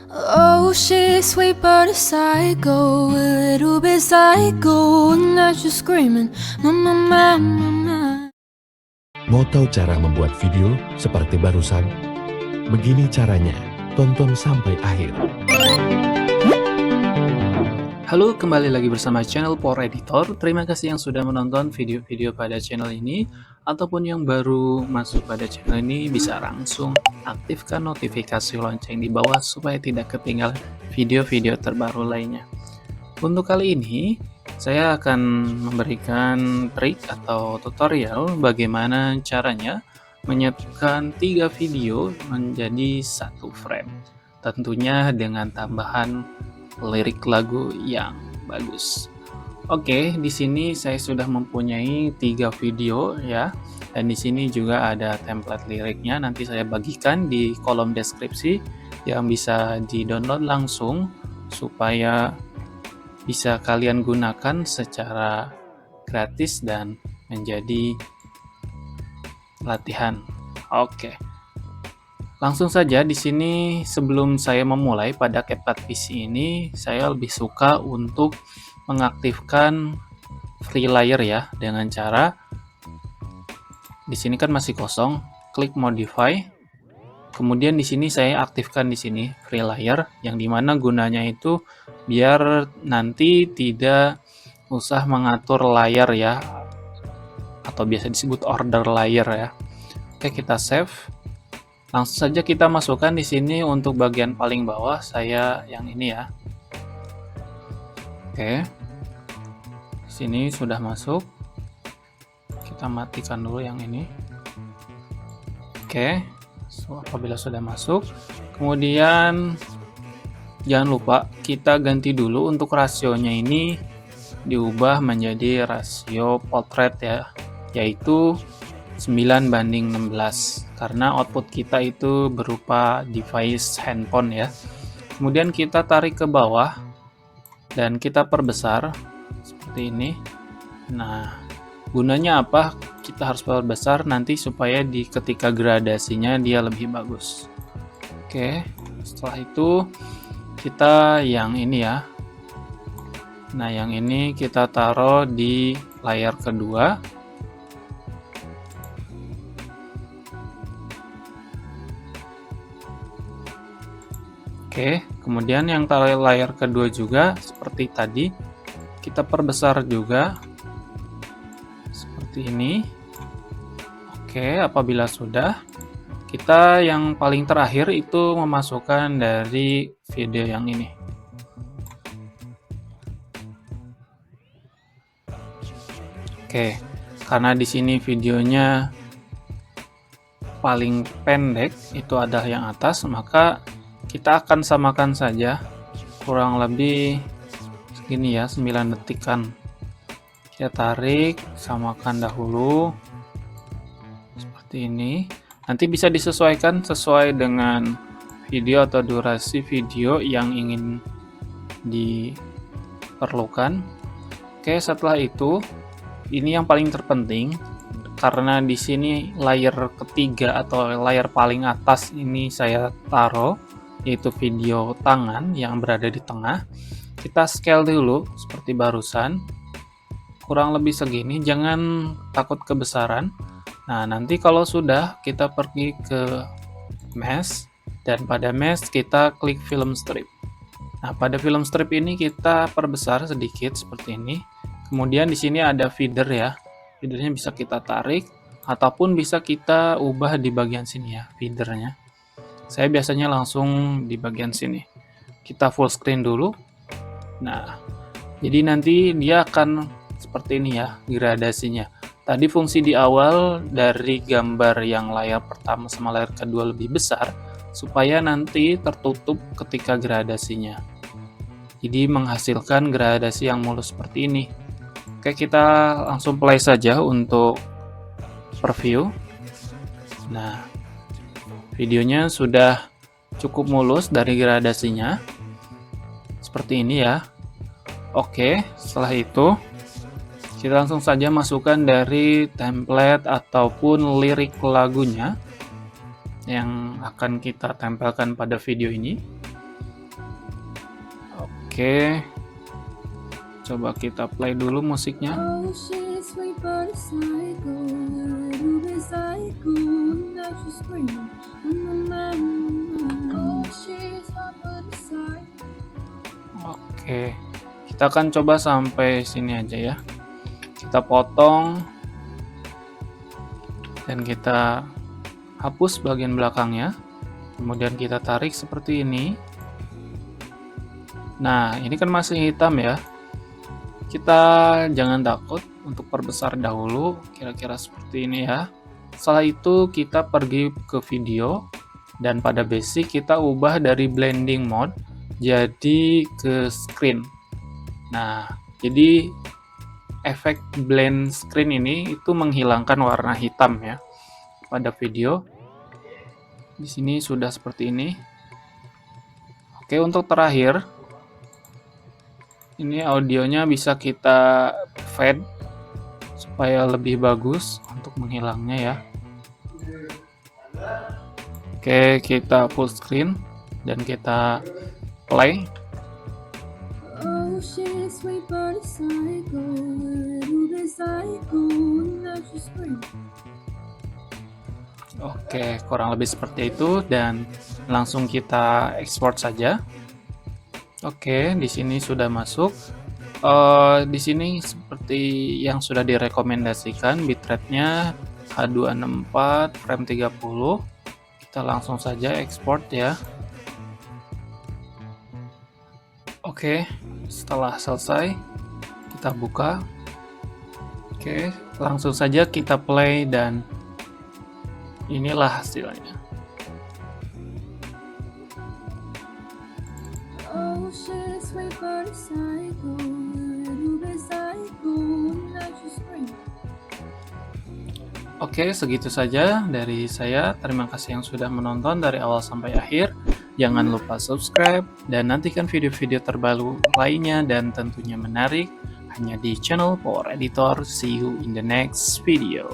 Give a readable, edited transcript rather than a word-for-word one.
Oh, she's sweet but a psycho, a little bit psycho, and now she's screaming, mama, mama, mama. Mau tahu cara membuat video seperti barusan? Begini caranya, tonton sampai akhir. Halo, kembali lagi bersama channel Power Editor. Terima kasih yang sudah menonton video-video pada channel ini. Ataupun yang baru masuk pada channel ini, bisa langsung aktifkan notifikasi lonceng di bawah supaya tidak ketinggalan video-video terbaru lainnya. Untuk kali ini, saya akan memberikan trik atau tutorial bagaimana caranya menyatukan 3 video menjadi satu frame. Tentunya dengan tambahan lirik lagu yang bagus. Oke, di sini saya sudah mempunyai 3 video ya. Dan di sini juga ada template liriknya. Nanti saya bagikan di kolom deskripsi yang bisa di-download langsung supaya bisa kalian gunakan secara gratis dan menjadi latihan. Oke. Langsung saja di sini sebelum saya memulai pada CapCut PC ini, saya lebih suka untuk mengaktifkan free layer ya dengan cara di sini kan masih kosong, klik modify. Kemudian di sini saya aktifkan di sini free layer yang dimana gunanya itu biar nanti tidak usah mengatur layar ya atau biasa disebut order layer ya. Oke, kita save. Langsung saja kita masukkan di sini untuk bagian paling bawah, saya yang ini ya. Oke. Di sini sudah masuk. Kita matikan dulu yang ini. Oke. Apabila sudah masuk, kemudian jangan lupa kita ganti dulu untuk rasionya ini diubah menjadi rasio portrait ya, yaitu 9:16 karena output kita itu berupa device handphone ya. Kemudian kita tarik ke bawah dan kita perbesar seperti ini. Nah, gunanya apa? Kita harus perbesar nanti supaya ketika gradasinya dia lebih bagus. Oke, setelah itu kita yang ini ya. Nah, yang ini kita taruh di layar kedua. Oke, kemudian yang layar kedua juga seperti tadi, kita perbesar juga seperti ini. Oke, apabila sudah, kita yang paling terakhir itu memasukkan dari video yang ini. Oke, karena di sini videonya paling pendek itu adalah yang atas, maka kita akan samakan saja kurang lebih segini ya, 9 detikan. Kita tarik, samakan dahulu seperti ini. Nanti bisa disesuaikan sesuai dengan video atau durasi video yang ingin diperlukan. Oke, setelah itu ini yang paling terpenting karena di sini layar ketiga atau layar paling atas ini saya taruh, yaitu video tangan yang berada di tengah. Kita scale dulu seperti barusan, kurang lebih segini, jangan takut kebesaran. Nah, nanti kalau sudah kita pergi ke mesh dan pada mesh kita klik film strip. Nah, pada film strip ini kita perbesar sedikit seperti ini. Kemudian di sini ada feeder ya, feedernya bisa kita tarik ataupun bisa kita ubah di bagian sini ya feedernya. Saya biasanya langsung di bagian sini. Kita full screen dulu. Nah, jadi nanti dia akan seperti ini ya gradasinya. Tadi fungsi di awal dari gambar yang layar pertama sama layar kedua lebih besar supaya nanti tertutup ketika gradasinya. Jadi menghasilkan gradasi yang mulus seperti ini. Oke, kita langsung play saja untuk preview. Nah, videonya sudah cukup mulus dari gradasinya. Seperti ini ya. Oke, setelah itu kita langsung saja masukkan dari template ataupun lirik lagunya yang akan kita tempelkan pada video ini. Oke, coba kita play dulu musiknya. Oh, she's sweet but a psycho, a little bit psycho, and now she's screaming. Oh, she's hot but a psycho. Oke, kita akan coba sampai sini aja ya. Kita potong dan kita hapus bagian belakangnya. Kemudian kita tarik seperti ini. Nah, ini kan masih hitam ya. Kita jangan takut untuk perbesar dahulu, kira-kira seperti ini ya. Setelah itu kita pergi ke video, dan pada basic kita ubah dari blending mode jadi ke screen. Nah, jadi efek blend screen ini itu menghilangkan warna hitam ya pada video. Di sini sudah seperti ini. Oke, untuk terakhir ini audionya bisa kita fade supaya lebih bagus untuk menghilangnya ya. Oke, kita full screen dan kita play. Oh, she's sweet but a psycho, a little bit psycho, and now she's screaming. Oke, kurang lebih seperti itu dan langsung kita ekspor saja. Oke, di sini sudah masuk. Di sini seperti yang sudah direkomendasikan, bitrate-nya H264 frame 30. Kita langsung saja ekspor ya. Oke, setelah selesai kita buka. Oke, langsung saja kita play dan inilah hasilnya. Oh, she's sweet but a psycho, a little bit psycho, and now she's screaming. Oke, segitu saja dari saya. Terima kasih yang sudah menonton dari awal sampai akhir. Jangan lupa subscribe dan nantikan video-video terbaru lainnya dan tentunya menarik hanya di channel Power Editor. See you in the next video.